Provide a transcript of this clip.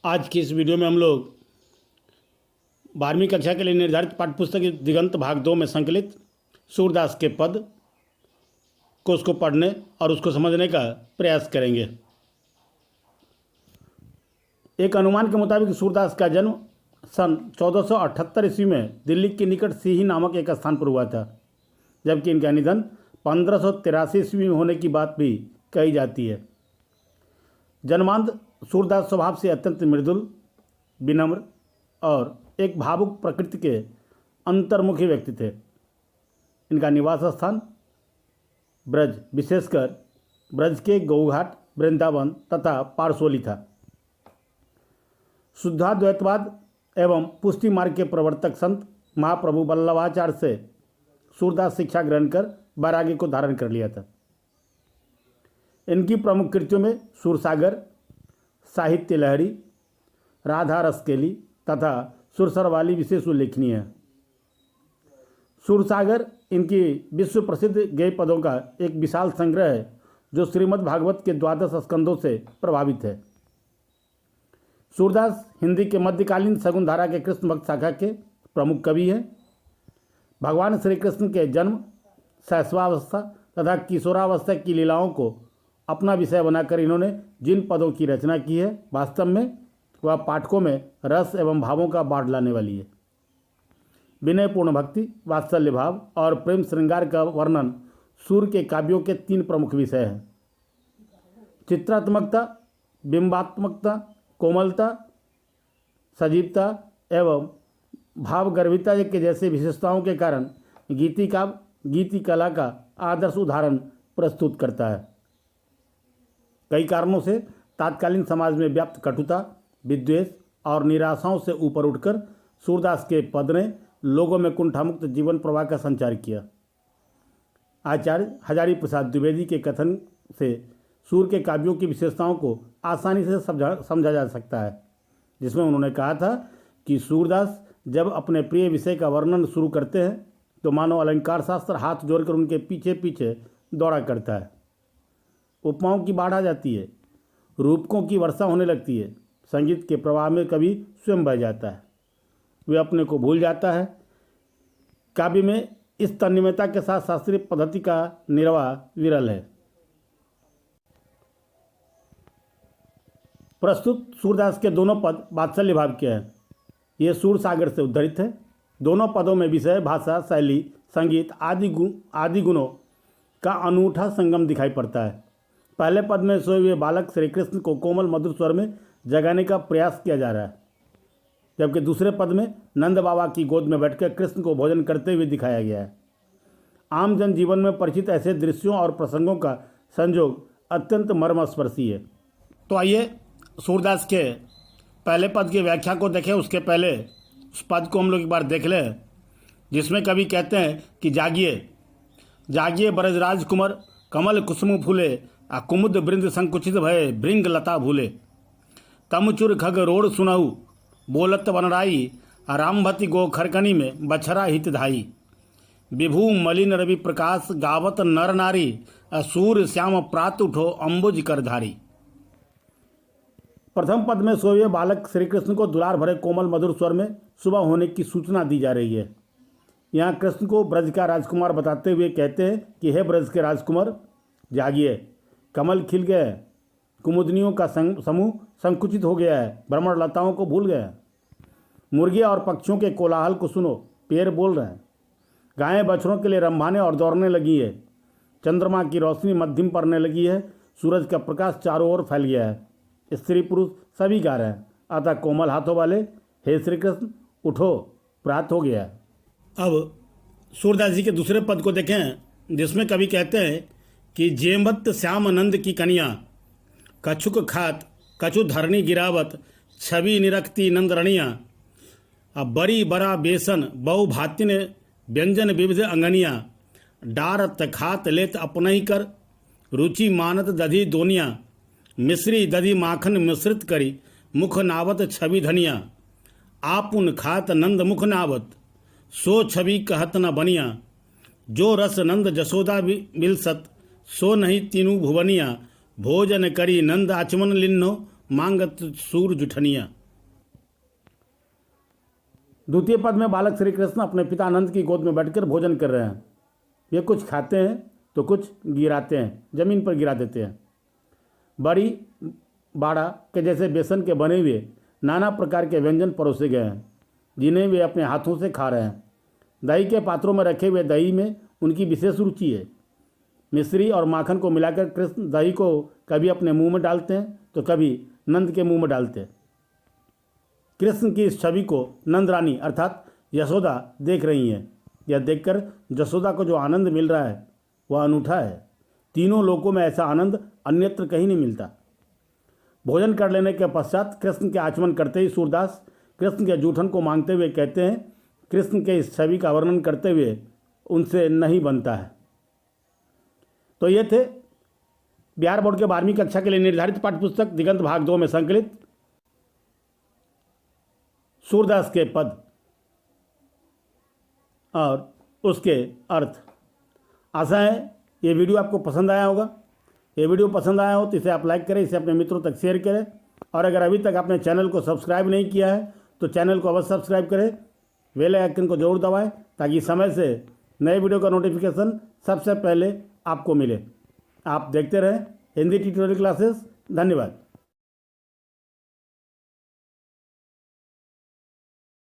आज की इस वीडियो में हम लोग 12वीं कक्षा के लिए निर्धारित पाठ्यपुस्तक दिगंत भाग 2 में संकलित सूरदास के पद को उसको पढ़ने और उसको समझने का प्रयास करेंगे। एक अनुमान के मुताबिक सूरदास का जन्म सन 1478 ईस्वी में दिल्ली के निकट सीही नामक एक स्थान पर हुआ था, जबकि इनका निधन 1583 ईस्वी में होने की बात भी कही जाती है। जन्मांध सूरदास स्वभाव से अत्यंत मृदुल, विनम्र और एक भावुक प्रकृति के अंतर्मुखी व्यक्ति थे। इनका निवास स्थान ब्रज, विशेषकर ब्रज के गौघाट, वृंदावन तथा पारसोली था। शुद्धाद्वैतवाद एवं पुष्टि मार्ग के प्रवर्तक संत महाप्रभु वल्लभाचार्य से सूरदास शिक्षा ग्रहण कर वैराग्य को धारण कर लिया था। इनकी प्रमुख कृतियों में सूरसागर, साहित्य लहरी, राधा रसकेली तथा सुरसर वाली विशेष उल्लेखनीय है। सूरसागर इनकी विश्व प्रसिद्ध गेय पदों का एक विशाल संग्रह है, जो श्रीमद् भागवत के 12 स्कंदों से प्रभावित है। सूरदास हिंदी के मध्यकालीन शगुन धारा के कृष्ण भक्त शाखा के प्रमुख कवि हैं। भगवान श्री कृष्ण के जन्म, शैशवावस्था तथा किशोरावस्था की लीलाओं को अपना विषय बनाकर इन्होंने जिन पदों की रचना की है, वास्तव में वह पाठकों में रस एवं भावों का बाढ़ लाने वाली है। विनयपूर्ण भक्ति, वात्सल्य भाव और प्रेम श्रृंगार का वर्णन सूर के काव्यों के 3 प्रमुख विषय हैं। चित्रात्मकता, बिंबात्मकता, कोमलता, सजीवता एवं भावगर्भिता के जैसे विशेषताओं के कारण गीति कला का आदर्श उदाहरण प्रस्तुत करता है। कई कारणों से तात्कालीन समाज में व्याप्त कटुता, विद्वेष और निराशाओं से ऊपर उठकर सूरदास के पद ने लोगों में कुंठामुक्त जीवन प्रवाह का संचार किया। आचार्य हजारी प्रसाद द्विवेदी के कथन से सूर के काव्यों की विशेषताओं को आसानी से समझा जा सकता है, जिसमें उन्होंने कहा था कि सूरदास जब अपने प्रिय विषय का वर्णन शुरू करते हैं तो मानो अलंकार शास्त्र हाथ जोड़कर उनके पीछे पीछे दौड़ा करता है। उपमाओं की बाढ़ आ जाती है, रूपकों की वर्षा होने लगती है, संगीत के प्रवाह में कवि स्वयं बह जाता है, वे अपने को भूल जाता है। काव्य में इस तन्मयता के साथ शास्त्रीय पद्धति का निर्वाह विरल है। प्रस्तुत सूरदास के दोनों पद वात्सल्य भाव के हैं। ये सूरसागर से उद्धृत है। दोनों पदों में विषय, भाषा, शैली, संगीत आदि गुणों का अनूठा संगम दिखाई पड़ता है। पहले पद में सोए हुए बालक श्री कृष्ण को कोमल मधुर स्वर में जगाने का प्रयास किया जा रहा है, जबकि दूसरे पद में नंद बाबा की गोद में बैठकर कृष्ण को भोजन करते हुए दिखाया गया है। आम जन जीवन में परिचित ऐसे दृश्यों और प्रसंगों का संयोग अत्यंत मर्मस्पर्शी है। तो आइए सूरदास के पहले पद की व्याख्या को देखें। उसके पहले उस पद को हम लोग एक बार देख लें, जिसमें कवि कहते हैं कि जागिए जागिए ब्रजराज कुंवर, कमल कुसुम फूले, कुमुद वृंद संकुचित भय, भृंग लता भूले। तमचुर खग रोड़ सुनहु, बोलत बनराई, रामभति गो खरकनी में बछरा हित धाई। विभू मलिन रवि प्रकाश, गावत नर नारी, सूर श्याम प्रात उठो अंबुज करधारी। प्रथम पद में सोए बालक श्री कृष्ण को दुलार भरे कोमल मधुर स्वर में सुबह होने की सूचना दी जा रही है। यहाँ कृष्ण को ब्रज का राजकुमार बताते हुए कहते हैं कि हे ब्रज के राजकुमार, जागिए, कमल खिल गए, कुमुदनियों का समूह संकुचित हो गया है, भ्रमर लताओं को भूल गए, मुर्गियाँ और पक्षियों के कोलाहल को सुनो, पेड़ बोल रहे हैं, गायें बछड़ों के लिए रंभाने और दौड़ने लगी है, चंद्रमा की रोशनी मध्यम पड़ने लगी है, सूरज का प्रकाश चारों ओर फैल गया है, स्त्री पुरुष सभी गा रहे हैं, अतः कोमल हाथों वाले हे श्री कृष्ण उठो, प्रात हो गया। अब सूरदास जी के दूसरे पद को देखें, जिसमें कवि कहते हैं कि जेमत श्याम नंद की कन्या, कछुक खात कछु धरणी गिरावत, छवि निरखती नंदरणिया। अब बड़ी बड़ा बेसन बहु भातिन व्यंजन विविध अंगनिया, डारत खात लेत अपनई कर, रुचि मानत दधी दोनिया। मिश्री दधी माखन मिश्रित करी, मुख नावत छवि धनिया। आपुन खात नंद मुख नावत, सो छवि कहत न बनिया। जो रस नंद जसोदा मिलसत, सो नहीं तीनू भुवनिया। भोजन करी नंद आचमन लिन्नो, मांगत सूर जुठनिया। द्वितीय पद में बालक श्री कृष्ण अपने पिता नंद की गोद में बैठकर भोजन कर रहे हैं। वे कुछ खाते हैं तो कुछ गिराते हैं, जमीन पर गिरा देते हैं। बड़ी बाड़ा के जैसे बेसन के बने हुए नाना प्रकार के व्यंजन परोसे गए हैं, जिन्हें वे अपने हाथों से खा रहे हैं। दही के पात्रों में रखे हुए दही में उनकी विशेष रुचि है। मिश्री और माखन को मिलाकर कृष्ण दही को कभी अपने मुंह में डालते हैं तो कभी नंद के मुंह में डालते हैं। कृष्ण की इस छवि को नंद रानी अर्थात यशोदा देख रही हैं। यह देखकर यशोदा को जो आनंद मिल रहा है वह अनूठा है। तीनों लोकों में ऐसा आनंद अन्यत्र कहीं नहीं मिलता। भोजन कर लेने के पश्चात कृष्ण के आचमन करते ही सूरदास कृष्ण के जूठन को मांगते हुए कहते हैं, कृष्ण के इस छवि का वर्णन करते हुए उनसे नहीं बनता है। तो ये थे बिहार बोर्ड के 12वीं कक्षा के लिए निर्धारित पाठ्यपुस्तक दिगंत भाग 2 में संकलित सूरदास के पद और उसके अर्थ। आशा है ये वीडियो आपको पसंद आया होगा। ये वीडियो पसंद आया हो तो इसे आप लाइक करें, इसे अपने मित्रों तक शेयर करें, और अगर अभी तक आपने चैनल को सब्सक्राइब नहीं किया है तो चैनल को अवश्य सब्सक्राइब करें, बेल आइकन को जरूर दबाएं ताकि समय से नए वीडियो का नोटिफिकेशन सबसे पहले आपको मिले। आप देखते रहें हिंदी ट्यूटोरियल क्लासेस। धन्यवाद।